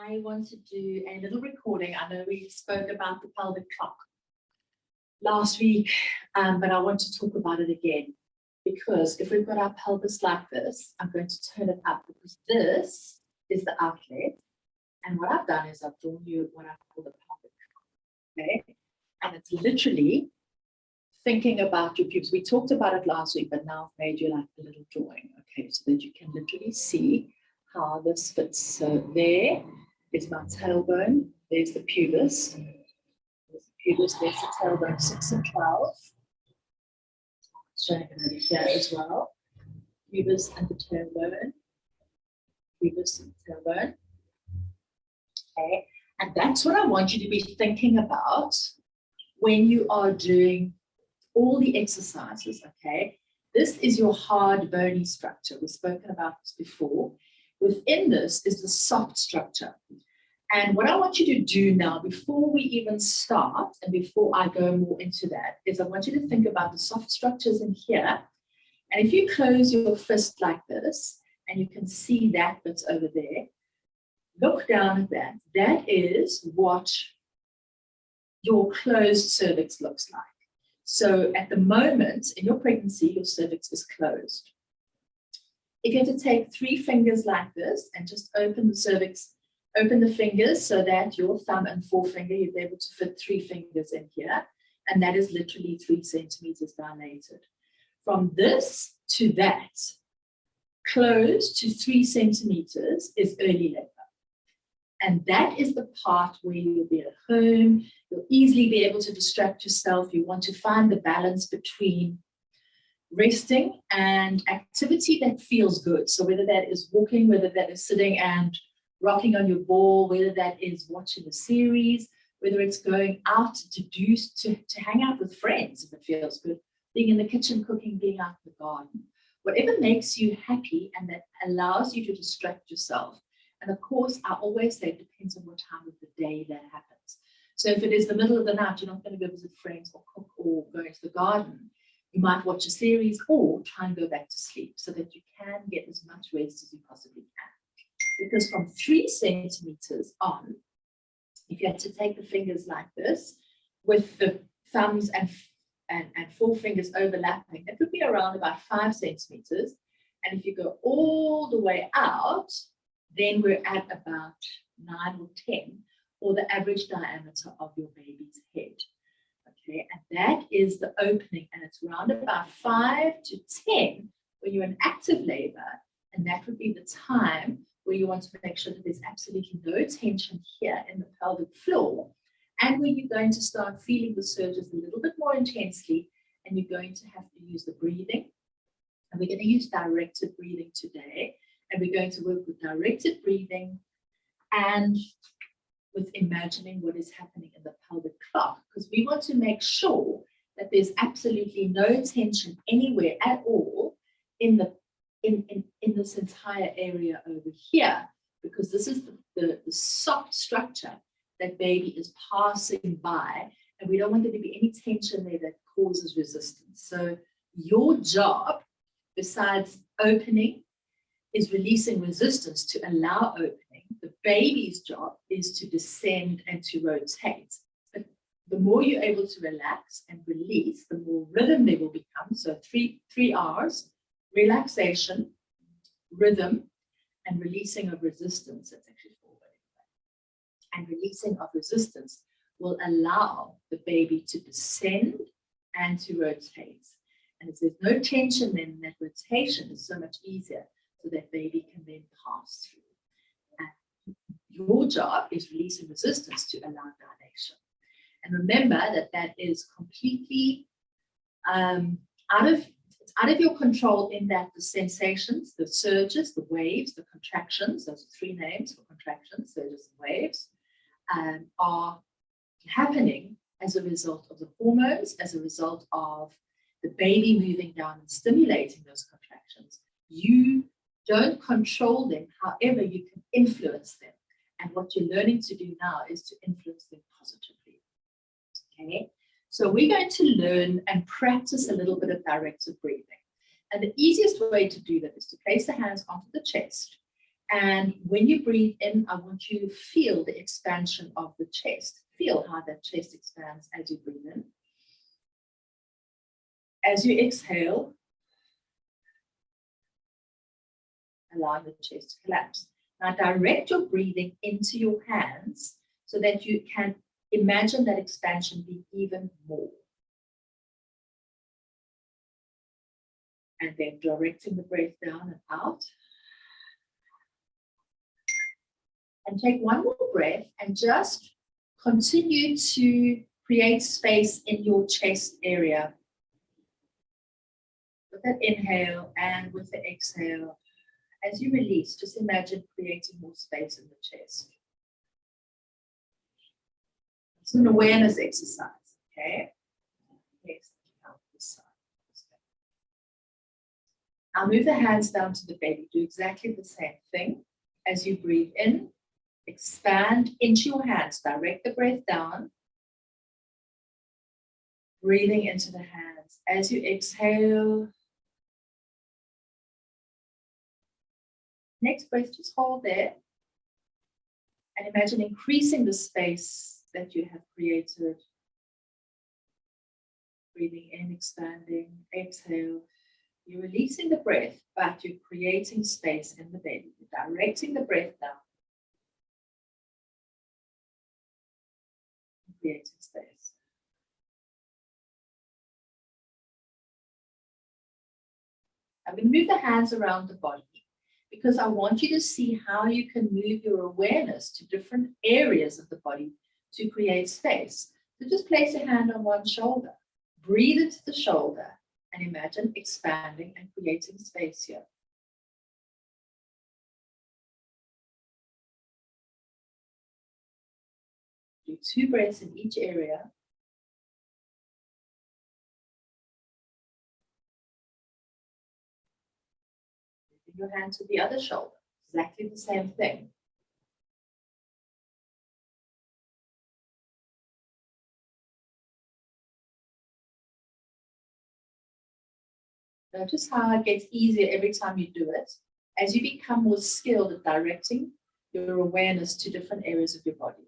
I want to do a little recording. I know we spoke about the pelvic clock last week, but I want to talk about it again because if we've got our pelvis like this, I'm going to turn it up because this is the outlet. And what I've done is I've drawn you what I call the pelvic clock, okay? And it's literally thinking about your pubes. We talked about it last week, but now I've made you like a little drawing, okay? So that you can literally see how this fits. So there is my tailbone. There's the pubis. There's the pubis. There's the tailbone, 6 and 12. Showing it over here as well. Pubis and the tailbone. Pubis and tailbone. Okay, and that's what I want you to be thinking about when you are doing all the exercises, okay? This is your hard bony structure. We've spoken about this before. Within this is the soft structure. And what I want you to do now, before we even start, and before I go more into that, is I want you to think about the soft structures in here. And if you close your fist like this, and you can see that bit over there, look down at that. That is what your closed cervix looks like. So at the moment, in your pregnancy, your cervix is closed. If you have to take 3 fingers like this and just open the cervix, open the fingers so that your thumb and forefinger, you'll be able to fit 3 fingers in here. And that is literally 3 centimeters dilated. From this to that, closed to 3 centimeters is early labor. And that is the part where you'll be at home. You'll easily be able to distract yourself. You want to find the balance between resting and activity that feels good. So whether that is walking, whether that is sitting and rocking on your ball, whether that is watching a series, whether it's going out to hang out with friends if it feels good, being in the kitchen cooking, being out in the garden, whatever makes you happy and that allows you to distract yourself. And of course, I always say it depends on what time of the day that happens. So if it is the middle of the night, you're not going to go visit friends or cook or go into the garden. You might watch a series or try and go back to sleep so that you can get as much rest as you possibly can. Because from 3 centimeters on, if you had to take the fingers like this, with the thumbs and forefingers overlapping, it would be around about 5 centimeters. And if you go all the way out, then we're at about 9 or 10, or the average diameter of your baby's head. Okay, and that is the opening, and it's around about 5 to 10 when you're in active labor, and that would be the time where you want to make sure that there's absolutely no tension here in the pelvic floor, and where you're going to start feeling the surges a little bit more intensely, and you're going to have to use the breathing. And we're going to use directed breathing today, and we're going to work with directed breathing and with imagining what is happening in the pelvic clock, because we want to make sure that there's absolutely no tension anywhere at all in this entire area over here, because this is the soft structure that baby is passing by, and we don't want there to be any tension there that causes resistance. So your job, besides opening, is releasing resistance to allow opening. The baby's job is to descend and to rotate. But the more you're able to relax and release, the more rhythm there will become. So three R's: relaxation, rhythm, and releasing of resistance. That's actually 4 ways. And releasing of resistance will allow the baby to descend and to rotate. And if there's no tension, then that rotation is so much easier, so that baby can then pass through. And your job is releasing resistance to allow dilation. And remember that that is completely out of your control, in that the sensations, the surges, the waves, the contractions, those are 3 names for contractions, surges and waves, are happening as a result of the hormones, as a result of the baby moving down and stimulating those contractions. You don't control them, however, you can influence them. And what you're learning to do now is to influence them positively. Okay, so we're going to learn and practice a little bit of directed breathing. And the easiest way to do that is to place the hands onto the chest And when you breathe in, I want you to feel the expansion of the chest. Feel how that chest expands as you breathe in. As you exhale, allow the chest to collapse. Now direct your breathing into your hands so that you can imagine that expansion be even more. And then directing the breath down and out. And take one more breath and just continue to create space in your chest area. With that inhale and with the exhale, as you release, just imagine creating more space in the chest. It's an awareness exercise, okay? Yes, out this side. Now move the hands down to the belly. Do exactly the same thing. As you breathe in, expand into your hands. Direct the breath down. Breathing into the hands. As you exhale, next breath, just hold there. And imagine increasing the space that you have created. Breathing in, expanding, exhale. You're releasing the breath, but you're creating space in the belly. You're directing the breath down. Creating space. I'm going to move the hands around the body because I want you to see how you can move your awareness to different areas of the body to create space. So just place a hand on one shoulder. Breathe into the shoulder and imagine expanding and creating space here. Do 2 breaths in each area. Moving your hand to the other shoulder. Exactly the same thing. Notice how it gets easier every time you do it. As you become more skilled at directing your awareness to different areas of your body.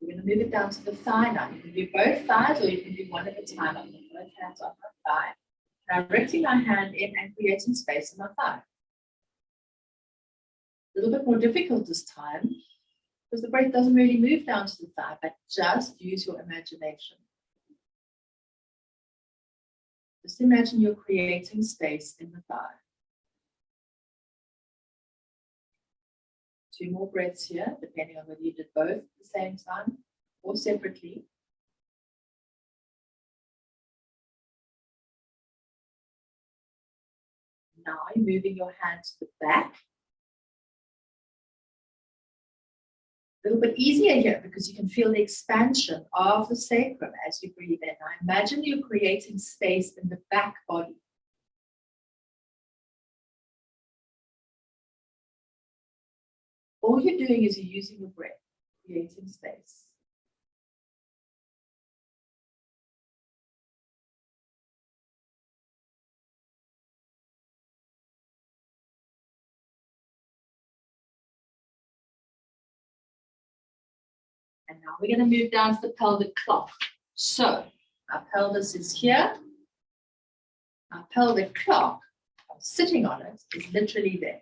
We're going to move it down to the thigh now. You can do both thighs or you can do one at a time. I'm going to put both hands on my thigh. Directing my hand in and creating space in my thigh. A little bit more difficult this time because the breath doesn't really move down to the thigh, but just use your imagination. Just imagine you're creating space in the thigh. 2 more breaths here, depending on whether you did both at the same time or separately. Now you're moving your hand to the back. A little bit easier here because you can feel the expansion of the sacrum as you breathe in. Now imagine you're creating space in the back body. All you're doing is you're using your breath, creating space. And now we're going to move down to the pelvic clock. So our pelvis is here. Our pelvic clock, sitting on it, is literally there.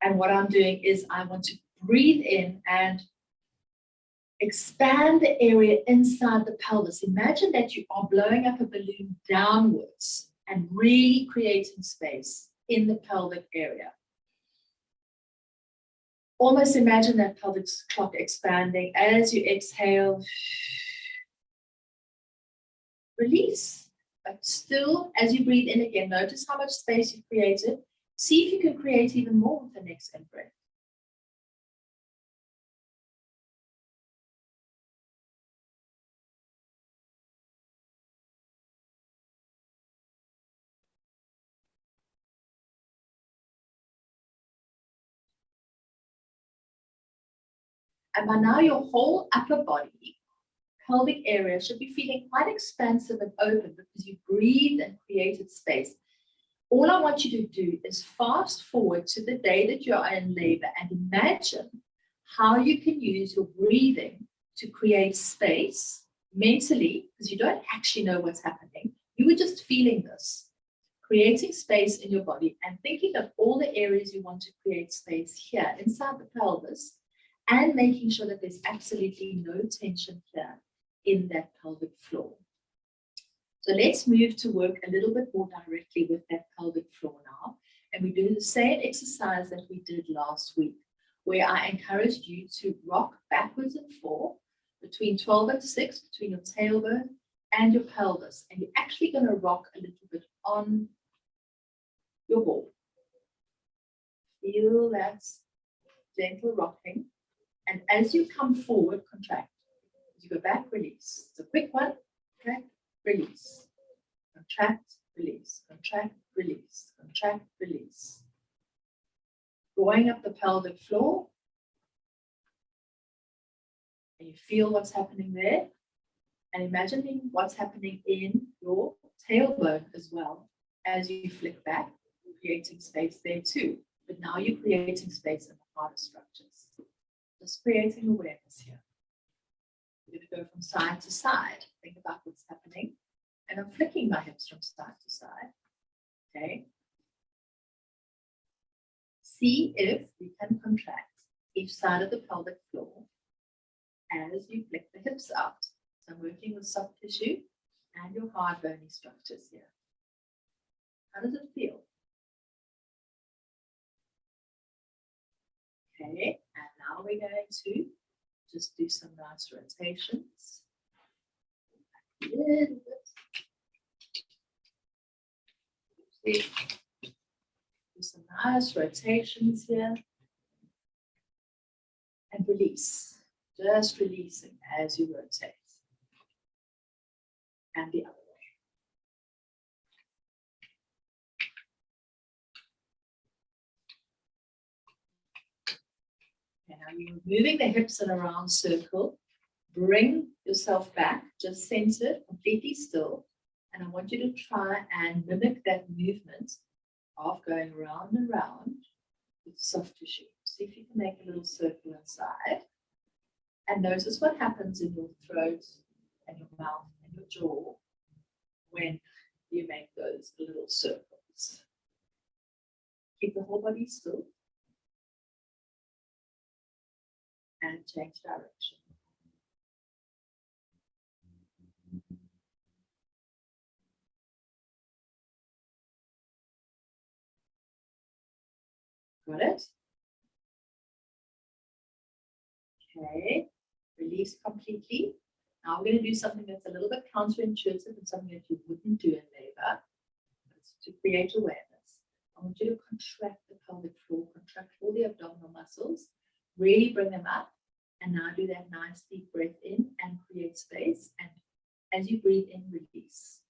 And what I'm doing is I want to breathe in and expand the area inside the pelvis. Imagine that you are blowing up a balloon downwards and really creating space in the pelvic area. Almost imagine that pelvic clock expanding as you exhale. Release. But still, as you breathe in again, notice how much space you've created. See if you can create even more with the next in-breath. And by now, your whole upper body, pelvic area should be feeling quite expansive and open because you breathed and created space. All I want you to do is fast forward to the day that you're in labor and imagine how you can use your breathing to create space mentally, because you don't actually know what's happening. You were just feeling this, creating space in your body and thinking of all the areas you want to create space here inside the pelvis and making sure that there's absolutely no tension here in that pelvic floor. So let's move to work a little bit more directly with that pelvic floor now. And we do the same exercise that we did last week, where I encouraged you to rock backwards and forth between 12 and 6, between your tailbone and your pelvis. And you're actually going to rock a little bit on your ball. Feel that gentle rocking. And as you come forward, contract. As you go back, release. It's a quick one. Contract, release. Contract, release. Contract, release. Contract, release. Drawing up the pelvic floor. And you feel what's happening there. And imagining what's happening in your tailbone as well as you flick back, creating space there too. But now you're creating space in the harder structures. Just creating awareness here. You're going to go from side to side. Think about what's happening. And I'm flicking my hips from side to side. Okay. See if you can contract each side of the pelvic floor as you flick the hips out. So I'm working with soft tissue and your hard bony structures here. How does it feel? Okay, and now we're going to just do some nice rotations. A little bit. Do some nice rotations here. And release. Just releasing as you rotate. And the other way. Okay, now you're moving the hips in a round circle. Bring yourself back, just center, completely still. And I want you to try and mimic that movement of going round and round with soft tissue. See if you can make a little circle inside. And notice what happens in your throat and your mouth and your jaw when you make those little circles. Keep the whole body still. And change direction. Got it? Okay, release completely. Now we're going to do something that's a little bit counterintuitive and something that you wouldn't do in labor. It's to create awareness. I want you to contract the pelvic floor, contract all the abdominal muscles, really bring them up, and now do that nice deep breath in and create space. And as you breathe in, release.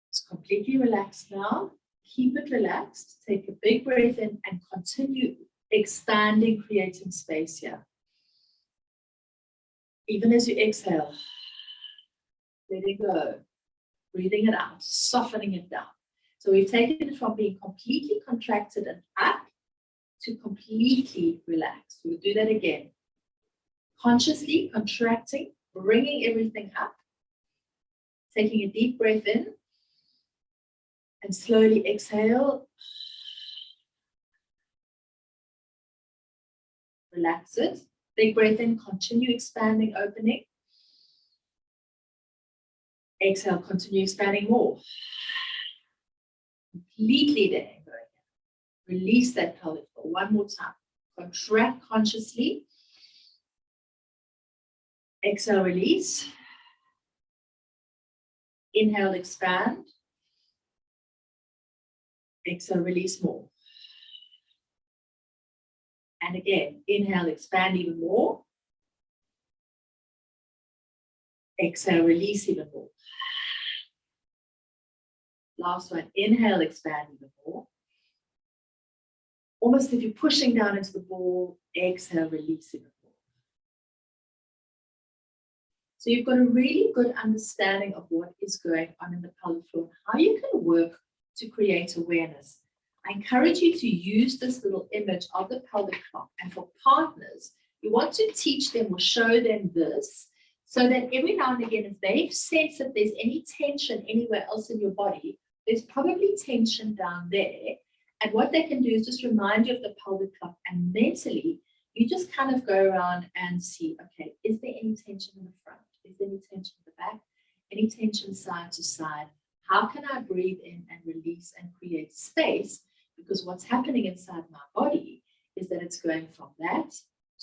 It's completely relaxed now. Keep it relaxed. Take a big breath in and continue expanding, creating space here. Even as you exhale, letting go, breathing it out, softening it down. So we've taken it from being completely contracted and up to completely relaxed. We'll do that again. Consciously contracting, bringing everything up, taking a deep breath in, and slowly exhale. Relax it. Big breath in, continue expanding, opening. Exhale, continue expanding more. Completely there. Release that pelvic floor. One more time. Contract consciously. Exhale, release. Inhale, expand. Exhale, release more. And again, inhale, expand even more. Exhale, release even more. Last one, inhale, expand even more. Almost if you're pushing down into the ball, exhale, release even more. So you've got a really good understanding of what is going on in the pelvic floor, how you can work to create awareness. I encourage you to use this little image of the pelvic clock. And for partners, you want to teach them or show them this so that every now and again, if they sense that there's any tension anywhere else in your body, there's probably tension down there. And what they can do is just remind you of the pelvic clock, and mentally, you just kind of go around and see, okay, is there any tension in the front? Is there any tension in the back? Any tension side to side? How can I breathe in and release and create space? Because what's happening inside my body is that it's going from that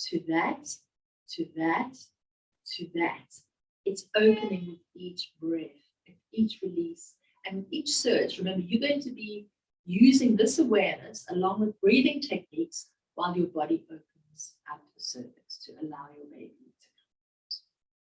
to that to that to that. It's opening with each breath, with each release, and with each surge. Remember, you're going to be using this awareness along with breathing techniques while your body opens out the cervix to allow your baby